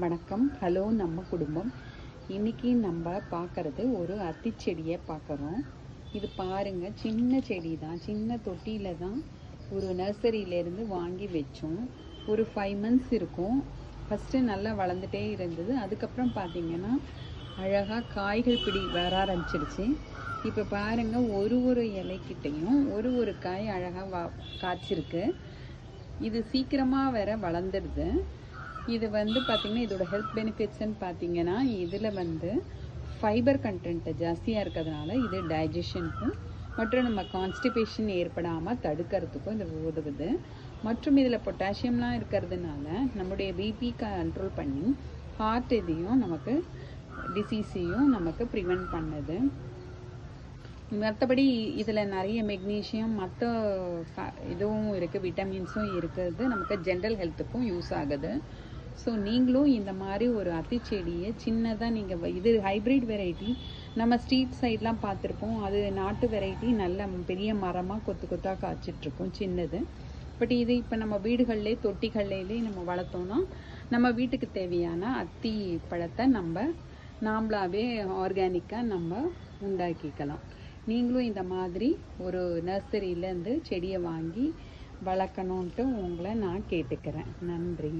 வணக்கம். ஹலோ நம்ம குடும்பம். இன்னைக்கு நம்ம பார்க்கறது ஒரு அத்தி செடியை பார்க்குறோம். இது பாருங்க, சின்ன செடி தான், சின்ன தொட்டியில தான் ஒரு நர்சரியிலேருந்து வாங்கி வச்சோம். ஒரு 5 months இருக்கும். ஃபஸ்ட்டு நல்லா வளர்ந்துட்டே இருந்தது. அதுக்கப்புறம் பார்த்தீங்கன்னா அழகாக காய்கள் வர ஆரம்பிச்சிடுச்சு. இப்போ பாருங்க, ஒரு இலைக்கிட்டையும் ஒரு காய் அழகாக காய்ச்சிருக்கு. இது சீக்கிரமாக வேற வளர்ந்துடுது. இது பார்த்திங்கன்னா, இதோட ஹெல்த் பெனிஃபிட்ஸ்ன்னு பார்த்தீங்கன்னா, இதில் ஃபைபர் கண்டென்ட் ஜாஸ்தியாக இருக்கிறதுனால இது டைஜஷனுக்கும் மற்றும் நம்ம கான்ஸ்டிபேஷன் ஏற்படாமல் தடுக்கிறதுக்கும் இது உதவுது. மற்றும் இதில் பொட்டாசியம்லாம் இருக்கிறதுனால நம்முடைய பிபி கண்ட்ரோல் பண்ணி ஹார்ட் இதையும் நமக்கு டிசீஸையும் நமக்கு ப்ரிவென்ட் பண்ணுது. மற்றபடி இதில் நிறைய மெக்னீஷியம் மற்ற இதுவும் இருக்குது, விட்டமின்ஸும் இருக்கிறது, நமக்கு ஜென்ரல் ஹெல்த்துக்கும் யூஸ் ஆகுது. ஸோ நீங்களும் இந்த மாதிரி ஒரு அத்தி செடியை சின்னதாக நீங்கள் இது ஹைப்ரிட் வெரைட்டி நம்ம ஸ்ட்ரீட் சைட்லாம் பார்த்துருப்போம். அது நாட்டு வெரைட்டி நல்ல பெரிய மரமாக கொத்தாக காய்ச்சிட்ருக்கும் சின்னது. பட் இது இப்போ நம்ம வீடுகள்லேயே தொட்டிகள்லேயே நம்ம வளர்த்தோன்னா நம்ம வீட்டுக்கு தேவையான அத்தி பழத்தை நாம்ளாவே ஆர்கானிக்காக நம்ம உண்டாக்கிக்கலாம். நீங்களும் இந்த மாதிரி ஒரு நர்சரியிலேருந்து செடியை வாங்கி வளர்க்கணுன்ட்டு உங்களை நான் கேட்டுக்கிறேன். நன்றி.